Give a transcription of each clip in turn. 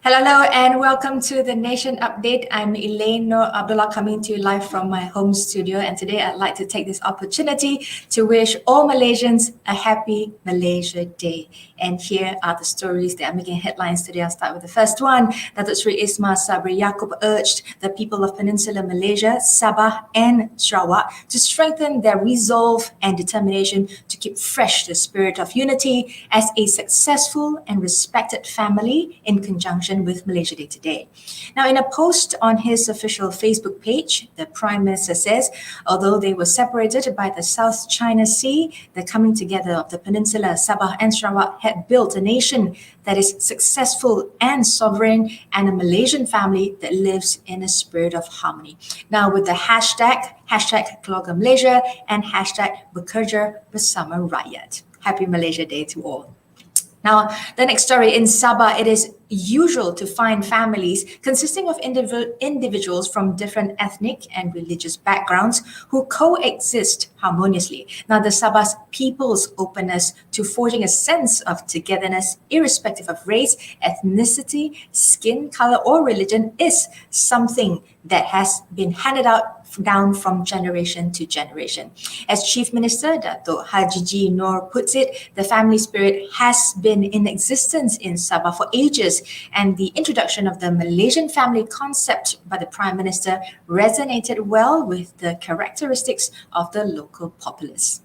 Hello and welcome to the Nation Update. I'm Elane, Noor, Abdullah coming to you live from my home studio, and today I'd like to take this opportunity to wish all Malaysians a happy Malaysia Day. And here are the stories that are making headlines today. I'll start with the first one. Datuk Seri Ismail Sabri Yaakob urged the people of Peninsular Malaysia, Sabah and Sarawak to strengthen their resolve and determination to keep fresh the spirit of unity as a successful and respected family in conjunction with Malaysia Day today. Now, in a post on his official Facebook page, the Prime Minister says, although they were separated by the South China Sea, the coming together of the Peninsula, Sabah and Sarawak had built a nation that is successful and sovereign, and a Malaysian family that lives in a spirit of harmony. Now, with the hashtag Keluarga Malaysia and hashtag Bekerja Bersama Rakyat. Happy Malaysia Day to all. Now, the next story in Sabah, it is usual to find families consisting of individuals from different ethnic and religious backgrounds who coexist harmoniously. Now, the Sabah's people's openness to forging a sense of togetherness, irrespective of race, ethnicity, skin color, or religion, is something that has been handed down from generation to generation. As Chief Minister Datuk Haji Noor puts it, the family spirit has been in existence in Sabah for ages, and the introduction of the Malaysian family concept by the Prime Minister resonated well with the characteristics of the local populace.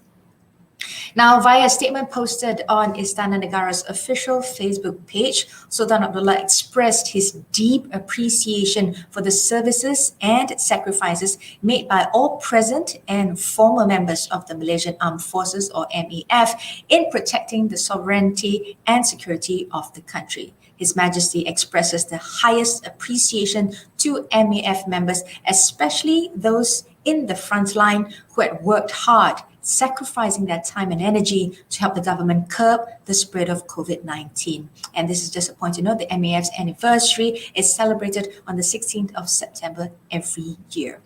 Now, via a statement posted on Istana Negara's official Facebook page, Sultan Abdullah expressed his deep appreciation for the services and sacrifices made by all present and former members of the Malaysian Armed Forces, or MEF, in protecting the sovereignty and security of the country. His Majesty expresses the highest appreciation to MEF members, especially those in the front line who had worked hard, sacrificing their time and energy to help the government curb the spread of COVID-19. And this is just a point to note, the MEF's anniversary is celebrated on the 16th of September every year.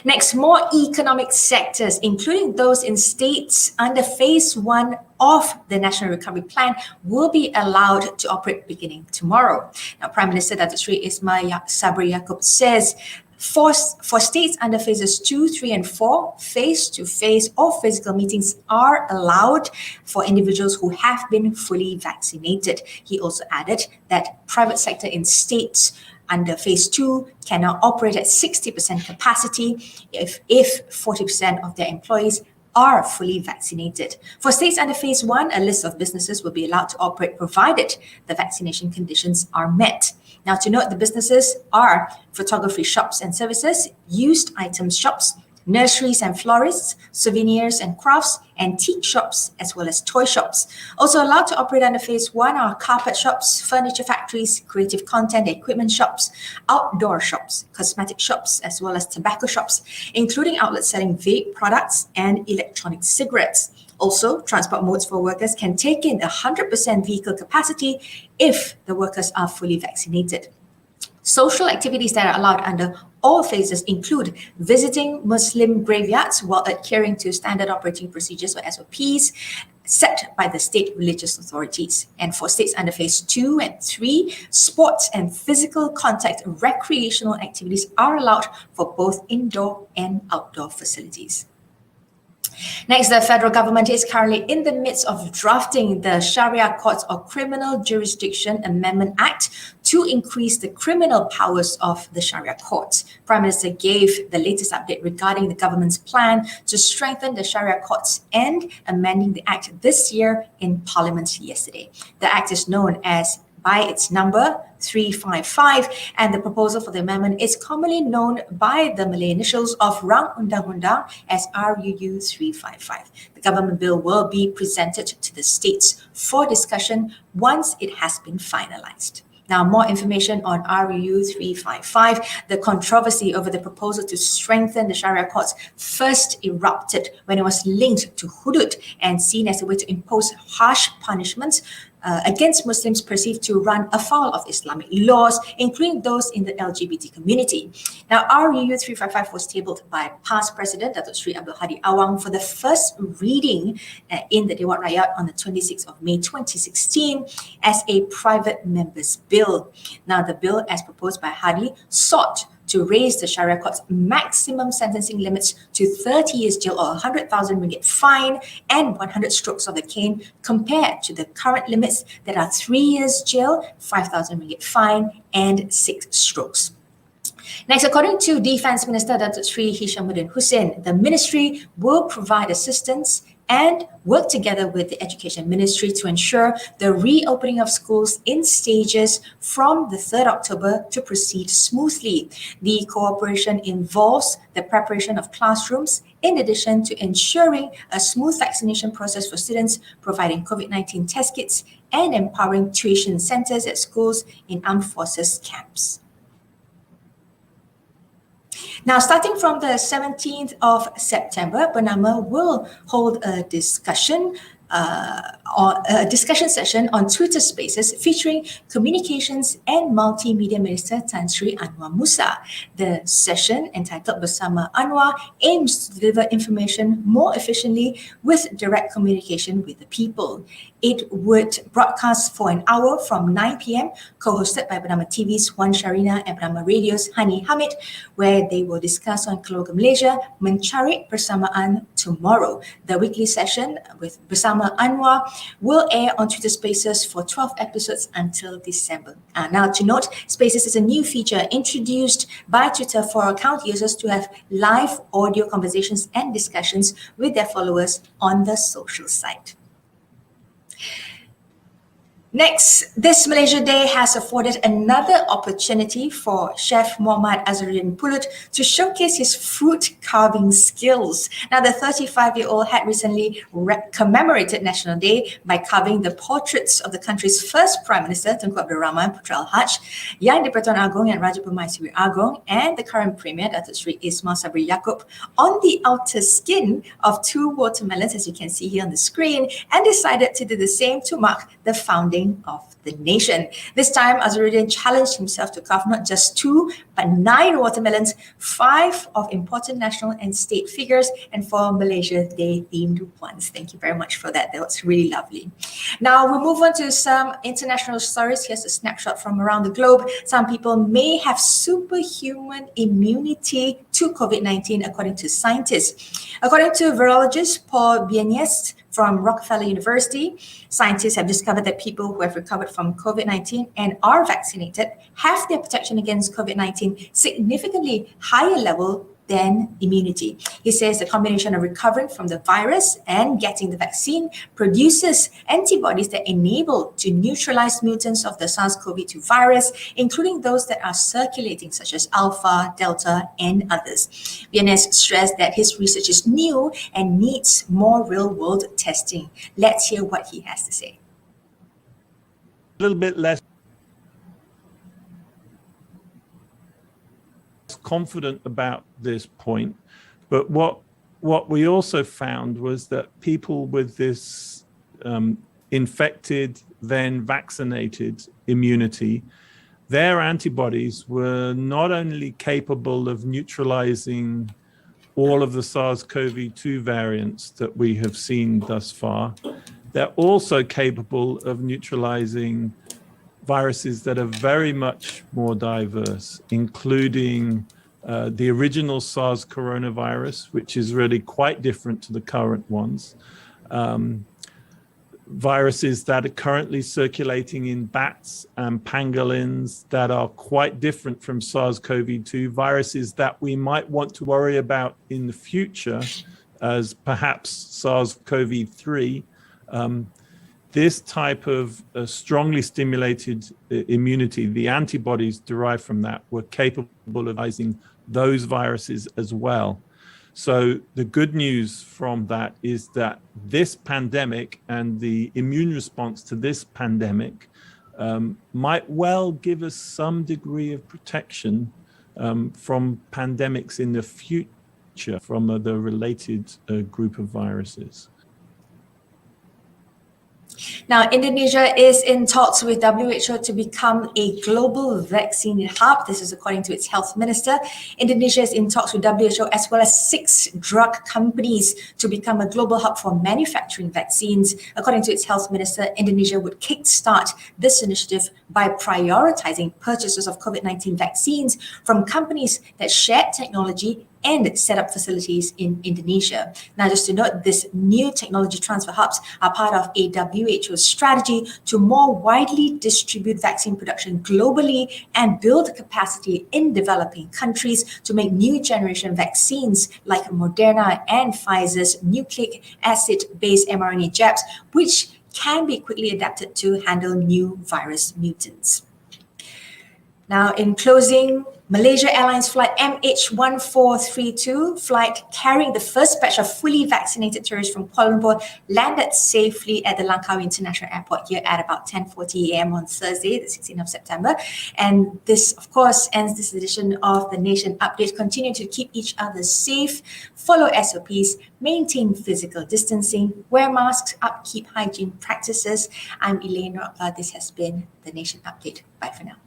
Next, more economic sectors, including those in states under Phase 1 of the National Recovery Plan, will be allowed to operate beginning tomorrow. Now, Prime Minister Datuk Seri Ismail Sabri Yaakob says, for states under phases 2, 3, and 4, face-to-face or physical meetings are allowed for individuals who have been fully vaccinated. He also added that private sector in states under phase 2 can now operate at 60% capacity if 40% of their employees are fully vaccinated. For states under phase 1, a list of businesses will be allowed to operate provided the vaccination conditions are met. Now, to note, the businesses are photography shops and services, used items shops, nurseries and florists, souvenirs and crafts, antique shops, as well as toy shops. Also allowed to operate under phase 1 are carpet shops, furniture factories, creative content equipment shops, outdoor shops, cosmetic shops, as well as tobacco shops, including outlets selling vape products and electronic cigarettes. Also, transport modes for workers can take in 100% vehicle capacity if the workers are fully vaccinated. Social activities that are allowed under all phases include visiting Muslim graveyards while adhering to standard operating procedures, or SOPs, set by the state religious authorities. And for states under phase 2 and 3, sports and physical contact recreational activities are allowed for both indoor and outdoor facilities. Next, the federal government is currently in the midst of drafting the Sharia Courts or Criminal Jurisdiction Amendment Act to increase the criminal powers of the Sharia courts. Prime Minister gave the latest update regarding the government's plan to strengthen the Sharia courts and amending the act this year in Parliament yesterday. The act is known as by its number 355, and the proposal for the amendment is commonly known by the Malay initials of Rang Undang-Undang as RUU 355. The government bill will be presented to the states for discussion once it has been finalized. Now, more information on RUU 355. The controversy over the proposal to strengthen the Sharia courts first erupted when it was linked to hudud and seen as a way to impose harsh punishments against Muslims perceived to run afoul of Islamic laws, including those in the LGBT community. Now, RUU 355 was tabled by past President Datuk Sri Abdul Hadi Awang for the first reading in the Dewan Rakyat on the 26th of May 2016 as a private member's bill. Now, the bill, as proposed by Hadi, sought to raise the Sharia Court's maximum sentencing limits to 30 years jail or 100,000 ringgit fine and 100 strokes of the cane, compared to the current limits that are 3 years jail, 5,000 ringgit fine, and 6 strokes. Next, according to Defence Minister Datuk Sri Hishamuddin Hussein, the ministry will provide assistance and work together with the Education Ministry to ensure the reopening of schools in stages from the 3rd October to proceed smoothly. The cooperation involves the preparation of classrooms, in addition to ensuring a smooth vaccination process for students, providing COVID-19 test kits, and empowering tuition centres at schools in armed forces camps. Now, starting from the 17th of September, Bernama will hold a discussion session on Twitter Spaces featuring Communications and Multimedia Minister Tan Sri Anwar Musa. The session, entitled Bersama Anwar, aims to deliver information more efficiently with direct communication with the people. It would broadcast for an hour from 9 p.m, co-hosted by Bernama TV's Wan Sharina and Bernama Radio's Hani Hamid, where they will discuss on Keluarga Malaysia, Mencari Persamaan tomorrow. The weekly session with Bersama Anwar will air on Twitter Spaces for 12 episodes until December. Now, to note, Spaces is a new feature introduced by Twitter for account users to have live audio conversations and discussions with their followers on the social site. Next, this Malaysia Day has afforded another opportunity for Chef Muhammad Azharuddin Pulut to showcase his fruit carving skills. Now, the 35-year-old had recently commemorated National Day by carving the portraits of the country's first Prime Minister, Tunku Abdul Rahman Putra Al-Haj, Yang di-Pertuan Agong and Raja Permaisuri Agong, and the current Premier, Datuk Sri Ismail Sabri Yaakob, on the outer skin of 2 watermelons, as you can see here on the screen, and decided to do the same to mark the founding of the nation. This time, Azharuddin challenged himself to carve not just 2, but 9 watermelons, 5 of important national and state figures, and 4 Malaysia Day themed ones. Thank you very much for that. That was really lovely. Now, we'll move on to some international stories. Here's a snapshot from around the globe. Some people may have superhuman immunity to COVID-19, according to scientists. According to virologist Paul Bieniest from Rockefeller University, scientists have discovered that people who have recovered from COVID-19 and are vaccinated have their protection against COVID-19 significantly higher level than immunity. He says the combination of recovering from the virus and getting the vaccine produces antibodies that enable to neutralize mutants of the SARS-CoV-2 virus, including those that are circulating, such as Alpha, Delta, and others. Bieniest stressed that his research is new and needs more real-world testing. Let's hear what he has to say. A little bit less confident about this point, but what we also found was that people with this infected then vaccinated immunity, their antibodies were not only capable of neutralizing all of the SARS-CoV-2 variants that we have seen thus far, they're also capable of neutralizing viruses that are very much more diverse, including the original SARS coronavirus, which is really quite different to the current ones, viruses that are currently circulating in bats and pangolins that are quite different from SARS-CoV-2, viruses that we might want to worry about in the future as perhaps SARS-CoV-3. This type of strongly stimulated immunity, the antibodies derived from that, were capable of fighting those viruses as well. So the good news from that is that this pandemic and the immune response to this pandemic might well give us some degree of protection from pandemics in the future from the related group of viruses. Now, Indonesia is in talks with WHO to become a global vaccine hub. This is according to its health minister. Indonesia is in talks with WHO as well as 6 drug companies to become a global hub for manufacturing vaccines. According to its health minister, Indonesia would kickstart this initiative by prioritizing purchases of COVID-19 vaccines from companies that share technology and set up facilities in Indonesia. Now, just to note, this new technology transfer hubs are part of a WHO strategy to more widely distribute vaccine production globally and build capacity in developing countries to make new generation vaccines like Moderna and Pfizer's nucleic acid-based mRNA jabs, which can be quickly adapted to handle new virus mutants. Now, in closing, Malaysia Airlines flight MH1432 flight carrying the first batch of fully vaccinated tourists from Kuala Lumpur landed safely at the Langkawi International Airport here at about 10:40 a.m. on Thursday, the 16th of September. And this, of course, ends this edition of the Nation Update. Continue to keep each other safe, follow SOPs, maintain physical distancing, wear masks, upkeep hygiene practices. I'm Elane. This has been the Nation Update. Bye for now.